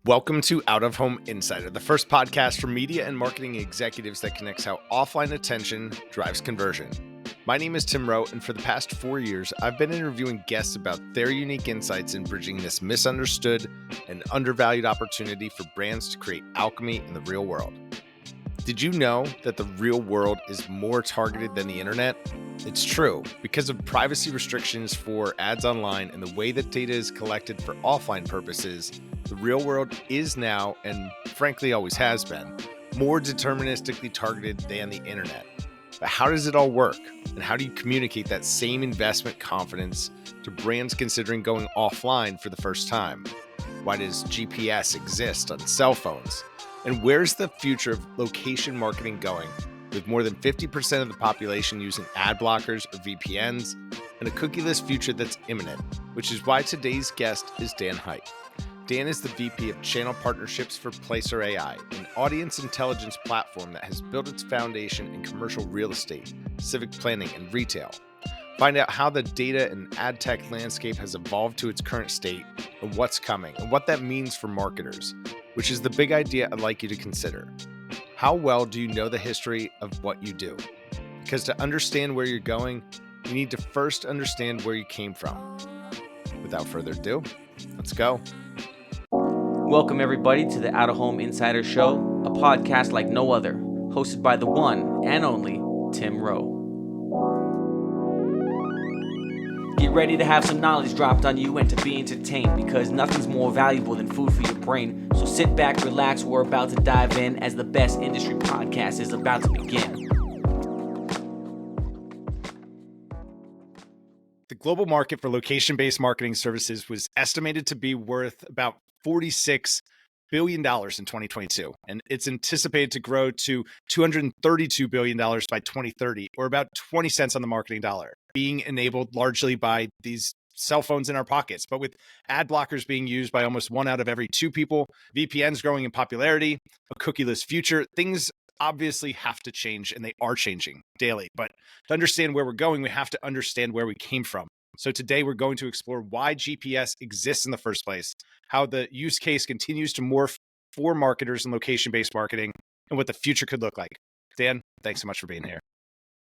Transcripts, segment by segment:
Welcome to Out of Home Insider, the first podcast for media and marketing executives that connects how offline attention drives conversion. My name is Tim Rowe, and for the past 4 years, I've been interviewing guests about their unique insights in bridging this misunderstood and undervalued opportunity for brands to create alchemy in the real world. Did you know that the real world is more targeted than the internet? It's true. Because of privacy restrictions for ads online and the way that data is collected for offline purposes, the real world is now, and frankly always has been, more deterministically targeted than the internet. But how does it all work? And how do you communicate that same investment confidence to brands considering going offline for the first time? Why does GPS exist on cell phones? And where's the future of location marketing going, with more than 50% of the population using ad blockers or VPNs, and a cookieless future that's imminent, which is why today's guest is Dan Hight. Dan is the VP of Channel Partnerships for Placer AI, an audience intelligence platform that has built its foundation in commercial real estate, civic planning, and retail. Find out how the data and ad tech landscape has evolved to its current state and what's coming, and what that means for marketers, which is the big idea I'd like you to consider. How well do you know the history of what you do? Because to understand where you're going, you need to first understand where you came from. Without further ado, let's go. Welcome everybody to the Out of Home Insider Show, a podcast like no other, hosted by the one and only Tim Rowe. Get ready to have some knowledge dropped on you and to be entertained, because nothing's more valuable than food for your brain. So sit back, relax, we're about to dive in as the best industry podcast is about to begin. The global market for location-based marketing services was estimated to be worth about $46 billion in 2022, and it's anticipated to grow to $232 billion by 2030, or about 20 cents on the marketing dollar, being enabled largely by these cell phones in our pockets. But with ad blockers being used by almost 1 out of every 2 people, VPNs growing in popularity, a cookieless future, things obviously have to change, and they are changing daily. But to understand where we're going, we have to understand where we came from. So today we're going to explore why GPS exists in the first place, how the use case continues to morph for marketers and location-based marketing, and what the future could look like. Dan, thanks so much for being here.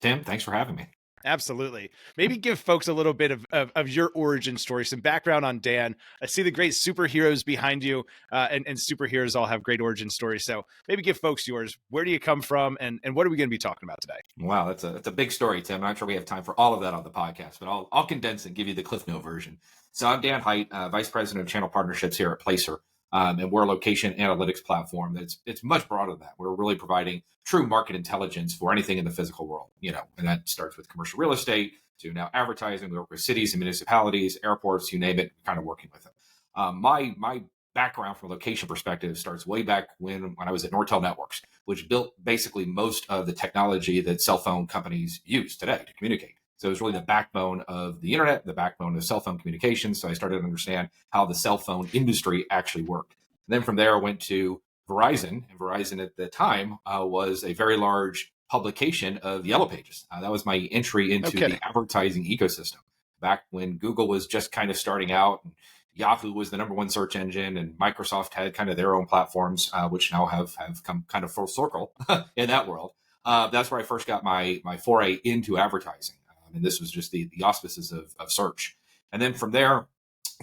Tim, thanks for having me. Absolutely. Maybe give folks a little bit of your origin story, some background on Dan. I see the great superheroes behind you, and superheroes all have great origin stories. So maybe give folks yours. Where do you come from, and what are we going to be talking about today? Wow, that's a big story, Tim. I'm not sure we have time for all of that on the podcast, but I'll condense and give you the Cliff Note version. So I'm Dan Hight, Vice President of Channel Partnerships here at Placer. And we're a location analytics platform it's much broader than that. We're really providing true market intelligence for anything in the physical world, and that starts with commercial real estate to now advertising. We work with cities and municipalities, airports, you name it, kind of working with them. My background from a location perspective starts way back when I was at Nortel Networks, which built basically most of the technology that cell phone companies use today to communicate. So it was really the backbone of the internet, the backbone of cell phone communications. So I started to understand how the cell phone industry actually worked. And then from there, I went to Verizon. And Verizon at the time was a very large publication of Yellow Pages. That was my entry into the advertising ecosystem. Back when Google was just kind of starting out, and Yahoo was the number one search engine, and Microsoft had kind of their own platforms, which now have come kind of full circle in that world. That's where I first got my foray into advertising. And this was just the auspices of search. And then from there,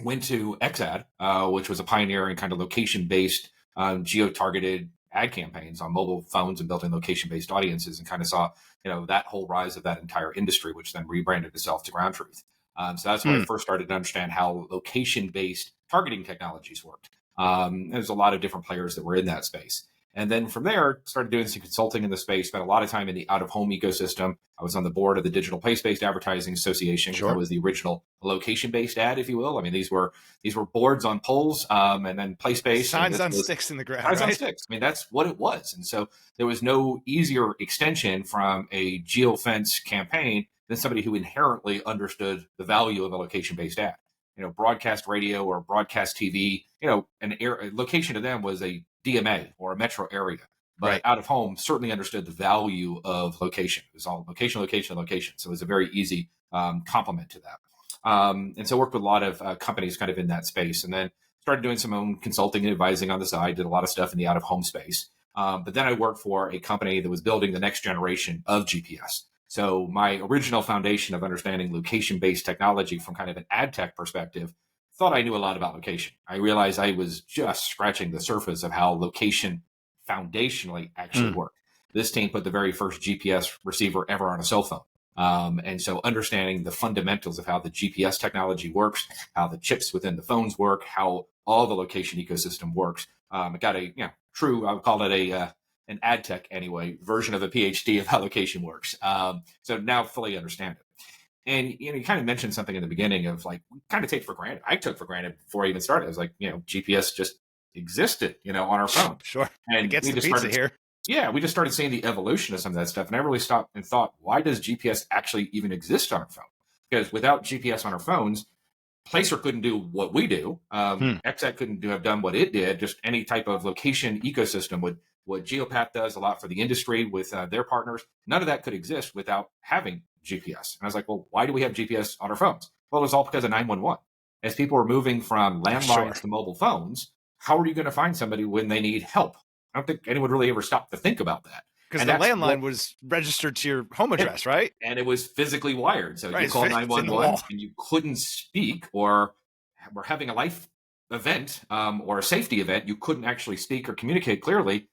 went to XAD, which was a pioneer in kind of location-based, geo-targeted ad campaigns on mobile phones and building location-based audiences, and kind of saw, that whole rise of that entire industry, which then rebranded itself to Ground Truth. So that's when I first started to understand how location-based targeting technologies worked. There's a lot of different players that were in that space. And then from there, started doing some consulting in the space, spent a lot of time in the out-of-home ecosystem. I was on the board of the Digital Place-Based Advertising Association. Sure. That was the original location-based ad, if you will. I mean, these were boards on poles, and then place-based. Signs on sticks in the ground, Signs right? on sticks. I mean, that's what it was. And so there was no easier extension from a geofence campaign than somebody who inherently understood the value of a location-based ad. Broadcast radio or broadcast TV, a location to them was a DMA or a metro area. But right. Out of home certainly understood the value of location. It was all location, location, location. So it was a very easy complement to that. And so worked with a lot of companies kind of in that space. And then started doing some own consulting and advising on the side, did a lot of stuff in the out-of-home space. But then I worked for a company that was building the next generation of GPS. So my original foundation of understanding location-based technology from kind of an ad tech perspective, thought I knew a lot about location. I realized I was just scratching the surface of how location foundationally actually worked. This team put the very first GPS receiver ever on a cell phone. And so understanding the fundamentals of how the GPS technology works, how the chips within the phones work, how all the location ecosystem works. I got a true, I would call it an ad tech anyway, version of a PhD of how location works. So now fully understand it. And you kind of mentioned something in the beginning of like, we kind of take for granted. I took for granted before I even started. I was like, GPS just existed, on our phone. Sure. And it gets we the just pizza started here. Yeah, we just started seeing the evolution of some of that stuff. And I really stopped and thought, why does GPS actually even exist on our phone? Because without GPS on our phones, Placer couldn't do what we do. XAT couldn't have done what it did. Just any type of location ecosystem would what Geopath does a lot for the industry with their partners. None of that could exist without having GPS. And I was like, well, why do we have GPS on our phones? Well, it was all because of 911. As people were moving from landlines to mobile phones, how are you going to find somebody when they need help? I don't think anyone really ever stopped to think about that. Because the landline was registered to your home address, right? And it was physically wired. So you called 911 and you couldn't speak, or were having a life event or a safety event, you couldn't actually speak or communicate clearly.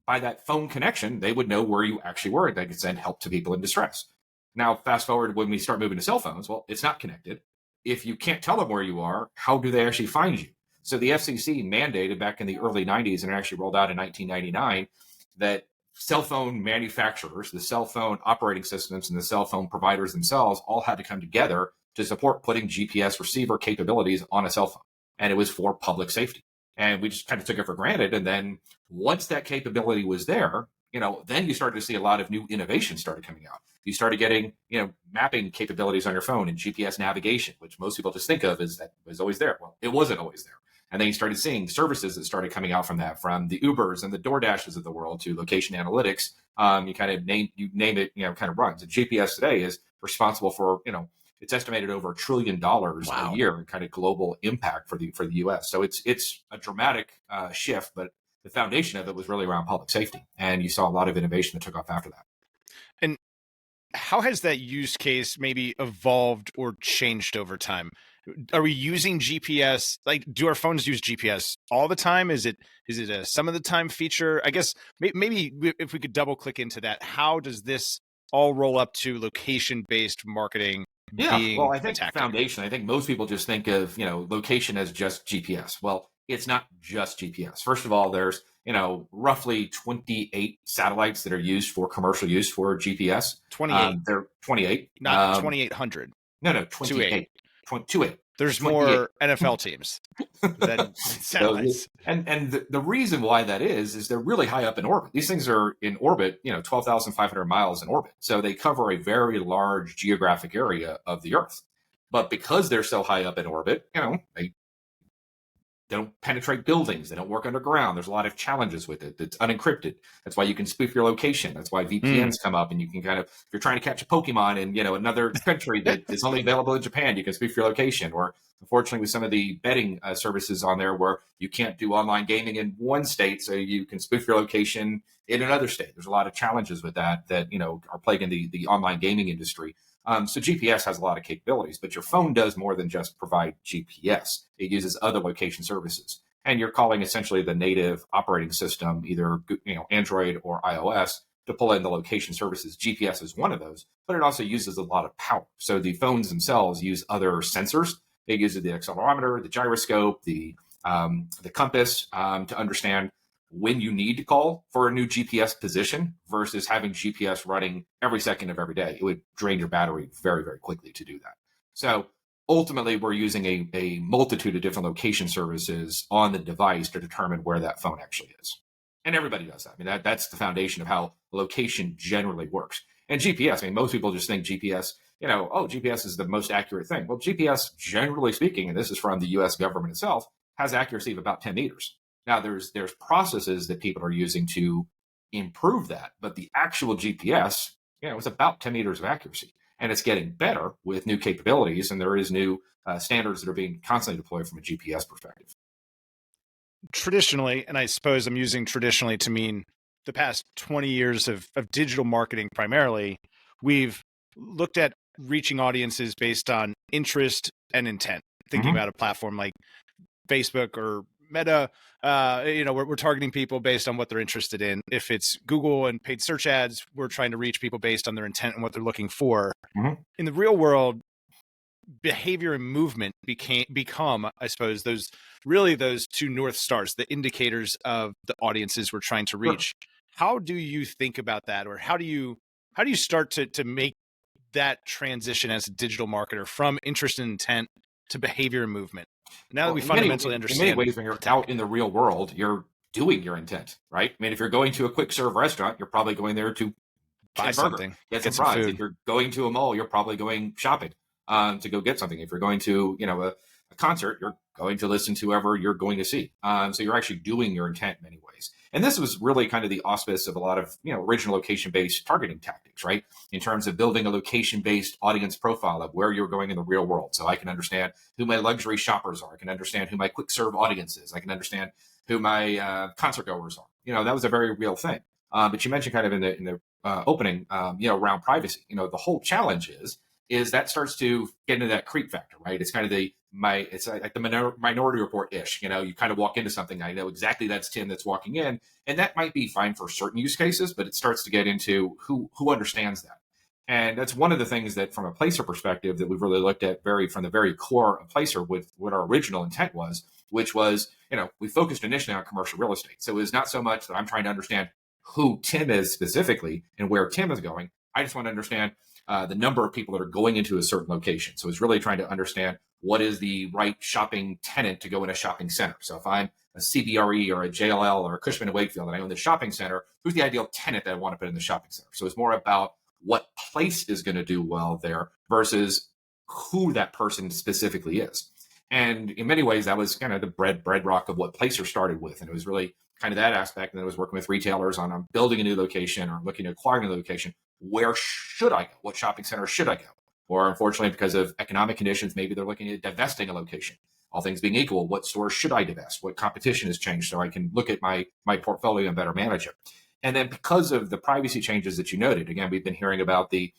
By that phone connection, they would know where you actually were. They could send help to people in distress. Now, fast forward when we start moving to cell phones, well, it's not connected. If you can't tell them where you are, how do they actually find you? So the FCC mandated back in the early 90s, and it actually rolled out in 1999, that cell phone manufacturers, the cell phone operating systems, and the cell phone providers themselves all had to come together to support putting GPS receiver capabilities on a cell phone. And it was for public safety. And we just kind of took it for granted. And then once that capability was there, then you started to see a lot of new innovation started coming out. You started getting, mapping capabilities on your phone and GPS navigation, which most people just think of as that was always there. Well, it wasn't always there. And then you started seeing services that started coming out from that, from the Ubers and the DoorDashes of the world to location analytics. You kind of name it, kind of runs. And GPS today is responsible for, it's estimated over $1 trillion a year in kind of global impact for the U.S. So it's a dramatic shift, but the foundation of it was really around public safety. And you saw a lot of innovation that took off after that. And how has that use case maybe evolved or changed over time? Are we using GPS? Like, do our phones use GPS all the time? Is it a some of the time feature? I guess maybe if we could double click into that, how does this all roll up to location-based marketing? Yeah, well, I think foundation, I think most people just think of, location as just GPS. Well, it's not just GPS. First of all, there's, roughly 28 satellites that are used for commercial use for GPS. 28. They're 28. Not 2,800. No, 28. 28. There's 28. More NFL teams than satellites. And the reason why that is they're really high up in orbit. These things are in orbit, 12,500 miles in orbit. So they cover a very large geographic area of the Earth. But because they're so high up in orbit, they don't penetrate buildings. They don't work underground. There's a lot of challenges with it. It's unencrypted. That's why you can spoof your location. That's why VPNs come up, and you can kind of, if you're trying to catch a Pokemon in, another country that is only available in Japan, you can spoof your location. Or unfortunately, with some of the betting services on there where you can't do online gaming in one state, so you can spoof your location in another state. There's a lot of challenges with that are plaguing the online gaming industry. So GPS has a lot of capabilities, but your phone does more than just provide GPS. It uses other location services. And you're calling essentially the native operating system, either Android or iOS, to pull in the location services. GPS is one of those, but it also uses a lot of power. So the phones themselves use other sensors. They use the accelerometer, the gyroscope, the compass to understand when you need to call for a new GPS position versus having GPS running every second of every day. It would drain your battery very, very quickly to do that. So ultimately, we're using a multitude of different location services on the device to determine where that phone actually is. And everybody does that. I mean, that's the foundation of how location generally works. And GPS, most people just think GPS, GPS is the most accurate thing. Well, GPS, generally speaking, and this is from the US government itself, has accuracy of about 10 meters. Now, there's processes that people are using to improve that, but the actual GPS, is about 10 meters of accuracy, and it's getting better with new capabilities, and there is new standards that are being constantly deployed from a GPS perspective. traditionally, and I suppose I'm using traditionally to mean the past 20 years of digital marketing primarily, we've looked at reaching audiences based on interest and intent. Thinking Hmm. about a platform like Facebook or Meta, we're targeting people based on what they're interested in. If it's Google and paid search ads, we're trying to reach people based on their intent and what they're looking for. Hmm. In the real world, behavior and movement become, I suppose, those two north stars, the indicators of the audiences we're trying to Sure. reach. How do you think about that, or how do you start to make that transition as a digital marketer from interest and intent to behavior and movement, now that Well, we in many fundamentally in many understand ways, when the you're tech? out in the real world, you're doing your intent, right? I mean, if you're going to a quick serve restaurant, you're probably going there to Buy get a burger, something, get some get some fries. If food. you're going to a mall, you're probably going shopping to go get something. If you're going to, a concert, you're going to listen to whoever you're going to see. So you're actually doing your intent in many ways. And this was really kind of the auspice of a lot of, original location-based targeting tactics, right? In terms of building a location-based audience profile of where you're going in the real world. So I can understand who my luxury shoppers are. I can understand who my quick serve audience is. I can understand who my concert goers are. That was a very real thing. But you mentioned kind of in the opening, around privacy. The whole challenge is that starts to get into that creep factor, right? It's kind of it's like the Minority Report ish. You kind of walk into something, I know exactly that's Tim that's walking in, and that might be fine for certain use cases, but it starts to get into who understands that. And that's one of the things that, from a placer perspective, that we've really looked at from the very core of placer with what our original intent was, which was, we focused initially on commercial real estate. So it's not so much that I'm trying to understand who Tim is specifically and where Tim is going. I just want to understand the number of people that are going into a certain location. So it's really trying to understand what is the right shopping tenant to go in a shopping center. So if I'm a CBRE or a JLL or a Cushman and Wakefield and I own the shopping center, who's the ideal tenant that I want to put in the shopping center? So it's more about what place is going to do well there versus who that person specifically is. And in many ways, that was kind of the bedrock of what Placer started with. And it was really kind of that aspect. And then I was working with retailers on building a new location or looking at acquiring a new location. Where should I go? What shopping center should I go? Or unfortunately, because of economic conditions, maybe they're looking at divesting a location. All things being equal, what stores should I divest? What competition has changed so I can look at my portfolio and better manage it? And then because of the privacy changes that you noted, again, we've been hearing about the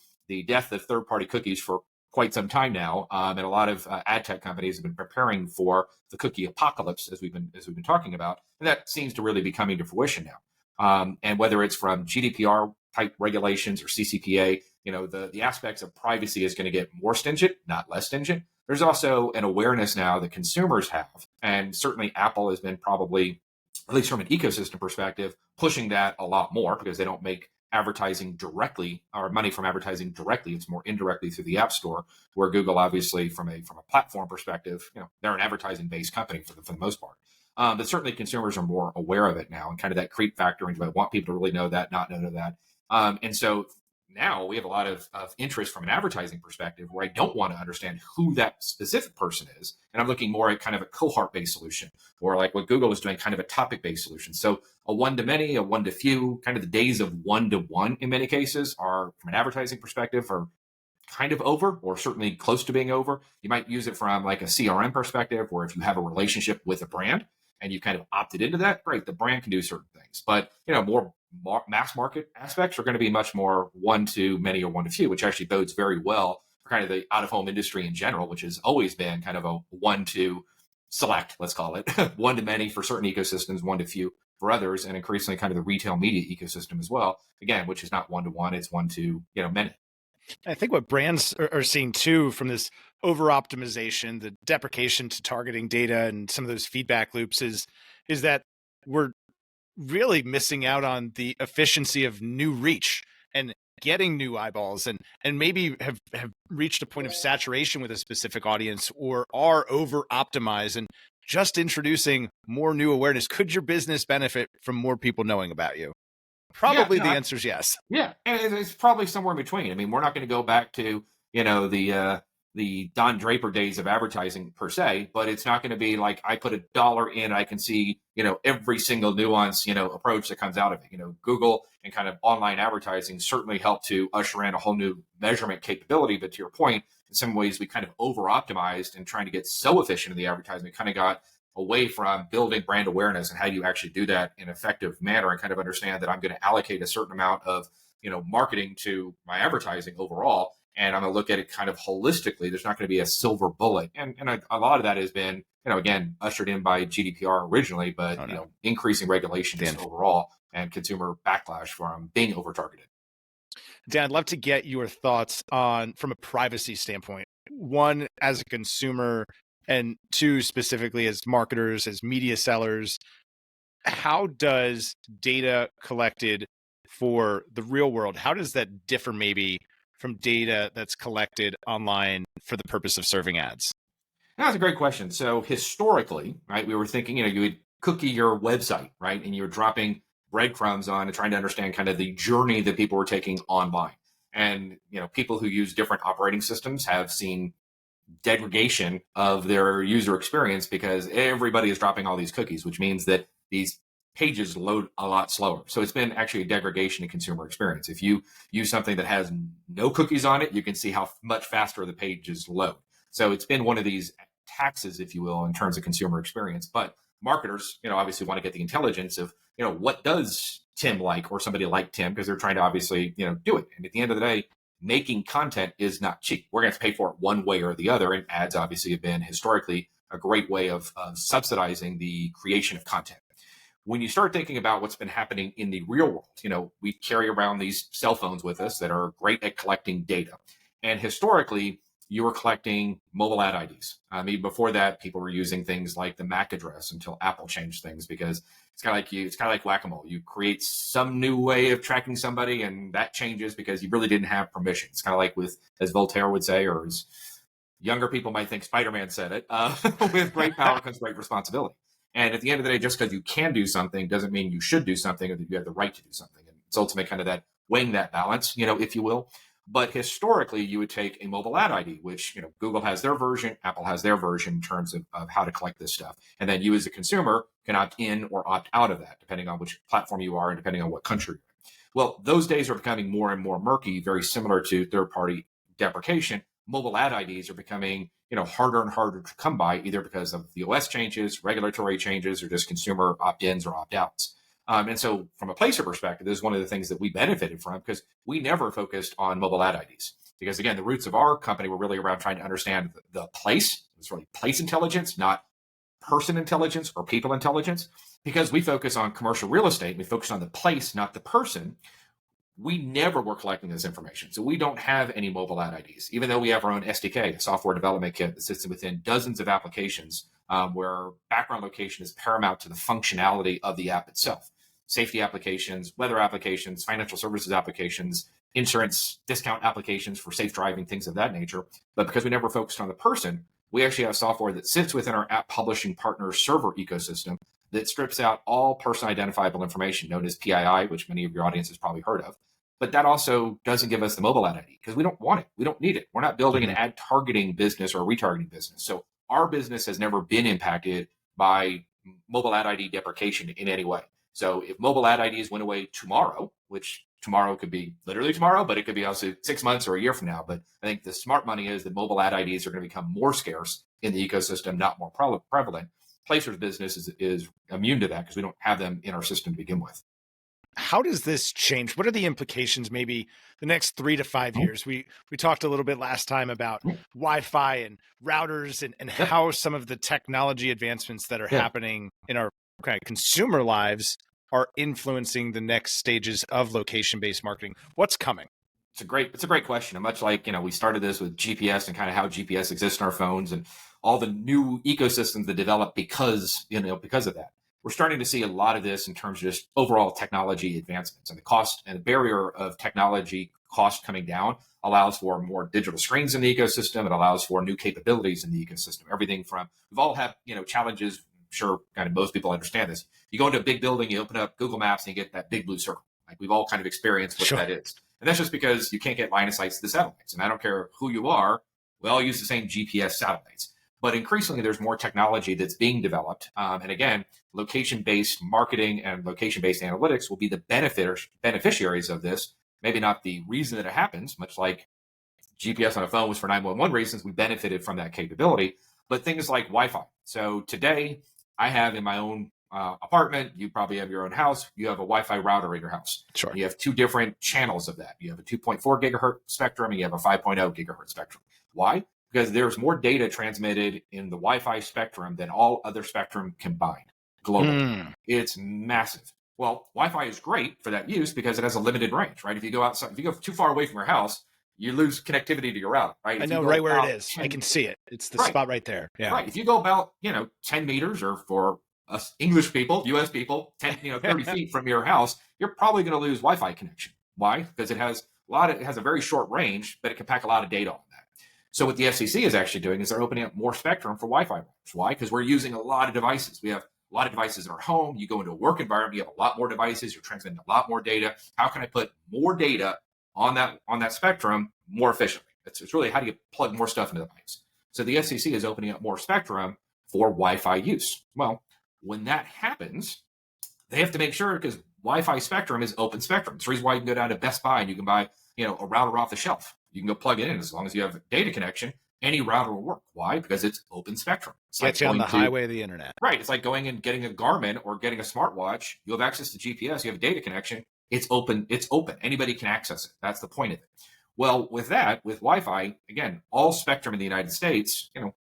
death of third-party cookies for quite some time now, and a lot of ad tech companies have been preparing for the cookie apocalypse, as we've been talking about, and that seems to really be coming to fruition now. And whether it's from GDPR type regulations or CCPA, the aspects of privacy is going to get more stringent, not less stringent. There's also an awareness now that consumers have, and certainly Apple has been probably, at least from an ecosystem perspective, pushing that a lot more because they don't make advertising directly or money from advertising directly. It's more indirectly through the App Store, where Google, obviously, from a platform perspective, they're an advertising based company for the most part. But certainly consumers are more aware of it now, and kind of that creep factor. And I want people to really know that, not know that. And so now we have a lot of interest from an advertising perspective where I don't want to understand who that specific person is. And I'm looking more at kind of a cohort based solution, or like what Google is doing, kind of a topic based solution. So a one to many, a one to few, kind of the days of one to one in many cases are, from an advertising perspective, are kind of over, or certainly close to being over. You might use it from like a CRM perspective, where if you have a relationship with a brand and you kind of opted into that, great, the brand can do certain things. But more mass market aspects are going to be much more one to many or one to few, which actually bodes very well for kind of the out of home industry in general, which has always been kind of a one to select, let's call it one to many for certain ecosystems, one to few for others, and increasingly kind of the retail media ecosystem as well. Again, which is not one to one, it's one to many. I think what brands are seeing too from this over optimization, the deprecation to targeting data, and some of those feedback loops is that we're really missing out on the efficiency of new reach and getting new eyeballs, and maybe have reached a point of saturation with a specific audience, or are over optimized, and just introducing more new awareness. Could your business benefit from more people knowing about you? Yeah, Probably no, the answer is yes. yeah, and it's probably somewhere in between. I mean, we're not going to go back to the Don Draper days of advertising per se, but it's not going to be like I put $1 in, I can see every single nuance approach that comes out of it. Google and kind of online advertising certainly helped to usher in a whole new measurement capability. But to your point, in some ways we kind of over optimized and trying to get so efficient in the advertising, we kind of got away from building brand awareness and how you actually do that in an effective manner, and kind of understand that I'm going to allocate a certain amount of marketing to my advertising overall, and I'm going to look at it kind of holistically. There's not going to be a silver bullet, and a lot of that has been again ushered in by GDPR originally, but increasing regulations overall and consumer backlash from being over targeted. Dan, I'd love to get your thoughts on, from a privacy standpoint, one, as a consumer, and two, specifically as marketers, as media sellers, how does data collected for the real world, how does that differ maybe from data that's collected online for the purpose of serving ads? That's a great question. So historically, right, we were thinking, you would cookie your website, right, and you're dropping breadcrumbs on and trying to understand kind of the journey that people were taking online. And people who use different operating systems have seen degradation of their user experience because everybody is dropping all these cookies, which means that these pages load a lot slower. So it's been actually a degradation in consumer experience. If you use something that has no cookies on it, you can see how much faster the pages load. So it's been one of these taxes, if you will, in terms of consumer experience. But marketers, obviously want to get the intelligence of, what does Tim like, or somebody like Tim, because they're trying to obviously, do it. And at the end of the day, making content is not cheap. We're going to have to pay for it one way or the other. And ads obviously have been historically a great way of subsidizing the creation of content. When you start thinking about what's been happening in the real world, we carry around these cell phones with us that are great at collecting data. And historically, you were collecting mobile ad IDs. Even before that, people were using things like the MAC address until Apple changed things, because it's kind of like whack-a-mole. You create some new way of tracking somebody, and that changes because you really didn't have permission. It's kind of like with, as Voltaire would say, or as younger people might think Spider-Man said it, with great power comes great responsibility. And at the end of the day, just because you can do something doesn't mean you should do something, or that you have the right to do something. And it's ultimately kind of that weighing that balance, if you will. But historically, you would take a mobile ad ID, which, Google has their version, Apple has their version in terms of how to collect this stuff. And then you as a consumer can opt in or opt out of that, depending on which platform you are and depending on what country you're in. Well, those days are becoming more and more murky, very similar to third-party deprecation. Mobile ad IDs are becoming, harder and harder to come by, either because of the OS changes, regulatory changes, or just consumer opt-ins or opt-outs. And so from a placer perspective, this is one of the things that we benefited from, because we never focused on mobile ad IDs. Because again, the roots of our company were really around trying to understand the place. It was really place intelligence, not person intelligence or people intelligence. Because we focus on commercial real estate, we focus on the place, not the person. We never were collecting this information. So we don't have any mobile ad IDs, even though we have our own SDK, a software development kit that sits within dozens of applications, where background location is paramount to the functionality of the app itself. Safety applications, weather applications, financial services applications, insurance discount applications for safe driving, things of that nature. But because we never focused on the person, we actually have software that sits within our app publishing partner server ecosystem that strips out all person identifiable information, known as PII, which many of your audience has probably heard of. But that also doesn't give us the mobile ad ID, because we don't want it. We don't need it. We're not building an ad targeting business or a retargeting business. So our business has never been impacted by mobile ad ID deprecation in any way. So if mobile ad IDs went away tomorrow, which tomorrow could be literally tomorrow, but it could be also 6 months or a year from now. But I think the smart money is that mobile ad IDs are going to become more scarce in the ecosystem, not more prevalent. Placer's business is immune to that because we don't have them in our system to begin with. How does this change? What are the implications maybe the next 3 to 5 years? We talked a little bit last time about Wi-Fi and routers and how some of the technology advancements that are happening in our kind of consumer lives are influencing the next stages of location-based marketing. What's coming? It's a great question. And much like, we started this with GPS and kind of how GPS exists in our phones and all the new ecosystems that develop because of that. We're starting to see a lot of this in terms of just overall technology advancements, and the cost and the barrier of technology cost coming down allows for more digital screens in the ecosystem. It allows for new capabilities in the ecosystem. Everything from, we've all had, challenges. I'm sure kind of most people understand this. You go into a big building, you open up Google Maps and you get that big blue circle. Like, we've all kind of experienced what that is. And that's just because you can't get line of sight to the satellites. And I don't care who you are, we all use the same GPS satellites. But increasingly, there's more technology that's being developed. And again, location-based marketing and location-based analytics will be the beneficiaries of this. Maybe not the reason that it happens, much like GPS on a phone was for 911 reasons. We benefited from that capability. But things like Wi-Fi. So today, I have in my own apartment, you probably have your own house, you have a Wi-Fi router in your house. Sure. You have two different channels of that. You have a 2.4 gigahertz spectrum and you have a 5.0 gigahertz spectrum. Why? Because there's more data transmitted in the Wi-Fi spectrum than all other spectrum combined globally. It's massive. Well, Wi-Fi is great for that use because it has a limited range, right? If you go outside, if you go too far away from your house, you lose connectivity to your router, right? I know right where it is. 10, I can see it. It's the right, spot right there. Yeah. Right. If you go about, 10 meters, or for us English people, US people, 10, 30 feet from your house, you're probably going to lose Wi-Fi connection. Why? Because it has a very short range, but it can pack a lot of data on that. So what the FCC is actually doing is they're opening up more spectrum for Wi-Fi routers. Why? Because we're using a lot of devices. We have a lot of devices in our home. You go into a work environment, you have a lot more devices. You're transmitting a lot more data. How can I put more data on that spectrum more efficiently? It's really, how do you plug more stuff into the device? So the FCC is opening up more spectrum for Wi-Fi use. Well, when that happens, they have to make sure, because Wi-Fi spectrum is open spectrum. It's the reason why you can go down to Best Buy and you can buy, a router off the shelf. You can go plug it in. As long as you have a data connection, any router will work. Why? Because it's open spectrum. It's Gets you on the highway of the internet. Right. It's like going and getting a Garmin or getting a smartwatch. You have access to GPS. You have a data connection. It's open. It's open. Anybody can access it. That's the point of it. Well, with Wi-Fi, again, all spectrum in the United States,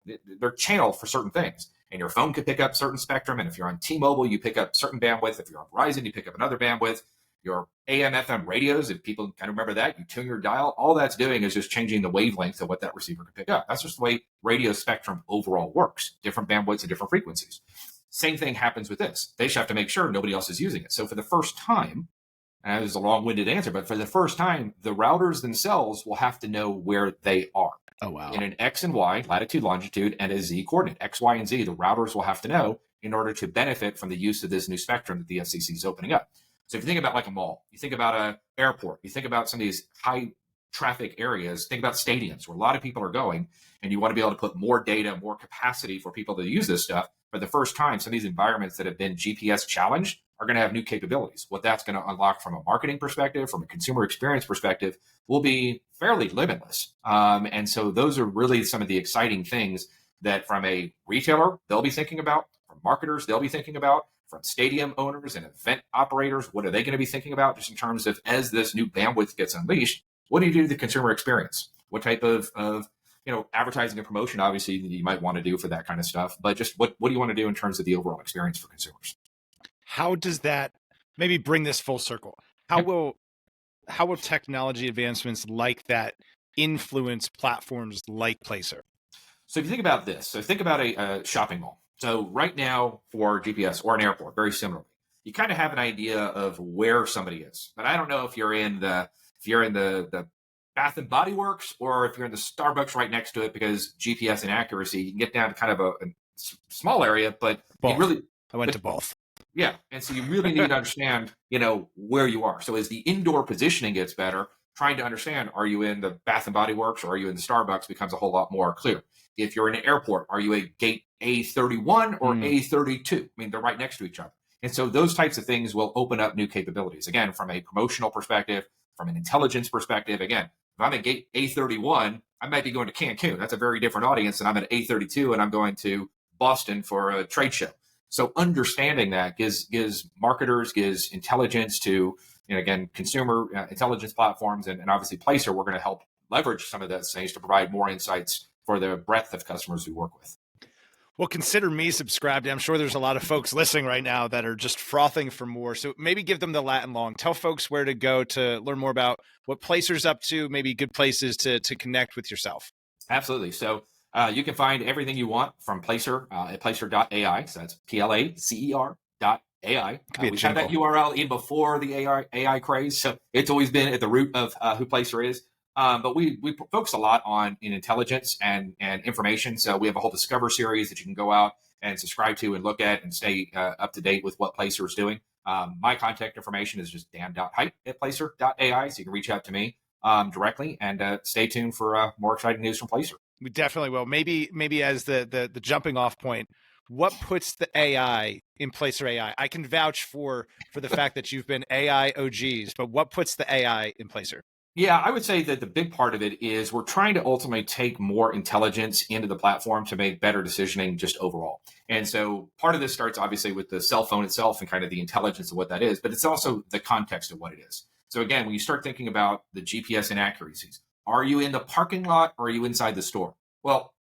they're channeled for certain things. And your phone could pick up certain spectrum. And if you're on T-Mobile, you pick up certain bandwidth. If you're on Verizon, you pick up another bandwidth. Your AM, FM radios, if people kind of remember that, you tune your dial. All that's doing is just changing the wavelength of what that receiver can pick up. That's just the way radio spectrum overall works. Different bandwidths and different frequencies. Same thing happens with this. They just have to make sure nobody else is using it. So for the first time, and this is a long-winded answer, but for the first time, the routers themselves will have to know where they are. Oh, wow. In an X and Y, latitude, longitude, and a Z coordinate. X, Y, and Z, the routers will have to know in order to benefit from the use of this new spectrum that the FCC is opening up. So if you think about like a mall, you think about an airport, you think about some of these high traffic areas, think about stadiums where a lot of people are going, and you want to be able to put more data, more capacity for people to use this stuff. For the first time, some of these environments that have been GPS challenged are going to have new capabilities. What that's going to unlock from a marketing perspective, from a consumer experience perspective, will be fairly limitless. And so those are really some of the exciting things that from a retailer, they'll be thinking about, from marketers, they'll be thinking about, from stadium owners and event operators, what are they going to be thinking about just in terms of, as this new bandwidth gets unleashed, what do you do to the consumer experience? What type of advertising and promotion, obviously, you might want to do for that kind of stuff, but just what do you want to do in terms of the overall experience for consumers? How does that maybe bring this full circle? How will technology advancements like that influence platforms like Placer? So if you think about this, think about a shopping mall. So right now for GPS or an airport, very similarly, you kind of have an idea of where somebody is. But I don't know if you're in the Bath and Body Works or if you're in the Starbucks right next to it, because GPS inaccuracy, you can get down to kind of a small area, but both. I went to both. Yeah. And so you really need to understand, where you are. So as the indoor positioning gets better, trying to understand, are you in the Bath and Body Works or are you in the Starbucks, becomes a whole lot more clear. If you're in an airport, are you a gate A31 or A32? I mean, they're right next to each other. And so those types of things will open up new capabilities. Again, from a promotional perspective, from an intelligence perspective, again, if I'm at gate A31, I might be going to Cancun. That's a very different audience than I'm at A32 and I'm going to Boston for a trade show. So understanding that gives marketers, gives intelligence to, again, consumer intelligence platforms, and obviously Placer, we're going to help leverage some of those things to provide more insights for the breadth of customers we work with. Well, consider me subscribed. I'm sure there's a lot of folks listening right now that are just frothing for more. So maybe give them the Latin long. Tell folks where to go to learn more about what Placer's up to, maybe good places to connect with yourself. Absolutely. So you can find everything you want from Placer at placer.ai. So that's placer.ai. We've had that URL in before the AI craze. So it's always been at the root of who Placer is. But we focus a lot in intelligence and information. So we have a whole Discover series that you can go out and subscribe to and look at and stay up to date with what Placer is doing. My contact information is just dan.hight@placer.ai. So you can reach out to me directly, and stay tuned for more exciting news from Placer. We definitely will. Maybe as the jumping off point, what puts the AI in Placer AI? I can vouch for the fact that you've been AI OGs, but what puts the AI in Placer? Yeah, I would say that the big part of it is we're trying to ultimately take more intelligence into the platform to make better decisioning just overall. And so part of this starts obviously with the cell phone itself and kind of the intelligence of what that is, but it's also the context of what it is. So again, when you start thinking about the GPS inaccuracies, are you in the parking lot or are you inside the store? Well,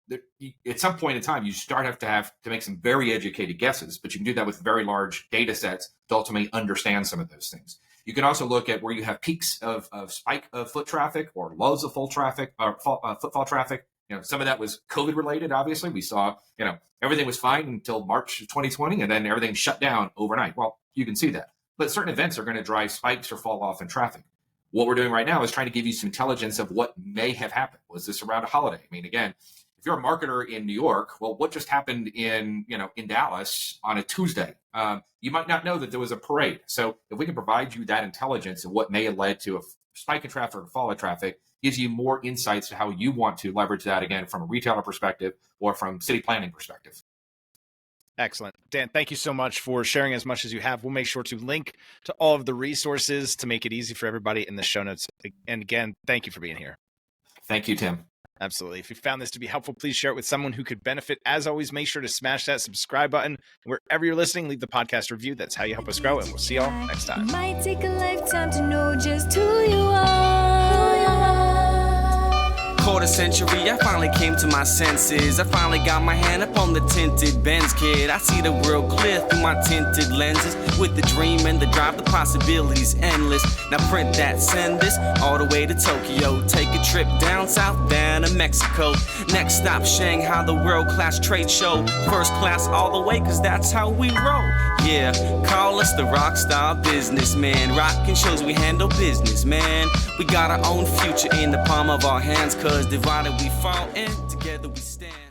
at some point in time, you have to make some very educated guesses, but you can do that with very large data sets to ultimately understand some of those things. You can also look at where you have peaks of spike of foot traffic or lows of full traffic or footfall traffic. Some of that was COVID related. Obviously, we saw everything was fine until March of 2020, and then everything shut down overnight. Well, you can see that, but certain events are going to drive spikes or fall off in traffic. What we're doing right now is trying to give you some intelligence of what may have happened. Was this around a holiday? I mean, again, if you're a marketer in New York, well, what just happened in Dallas on a Tuesday? You might not know that there was a parade. So if we can provide you that intelligence of what may have led to a spike in traffic or fall of traffic, gives you more insights to how you want to leverage that, again, from a retailer perspective or from city planning perspective. Excellent. Dan, thank you so much for sharing as much as you have. We'll make sure to link to all of the resources to make it easy for everybody in the show notes. And again, thank you for being here. Thank you, Tim. Absolutely. If you found this to be helpful, please share it with someone who could benefit. As always, make sure to smash that subscribe button. Wherever you're listening, leave the podcast review. That's how you help us grow, and we'll see y'all next time. It might take a lifetime to know just who you are. Quarter century, I finally came to my senses. I finally got my hand up on the tinted Benz, kid. I see the world clear through my tinted lenses. With the dream and the drive, the possibilities endless. Now print that, send this all the way to Tokyo. Take a trip down south, down to Mexico. Next stop, Shanghai, the world-class trade show. First class all the way, cause that's how we roll. Yeah, call us the rock star businessman. Rockin' shows, we handle business, man. We got our own future in the palm of our hands, cause divided we fall and together we stand.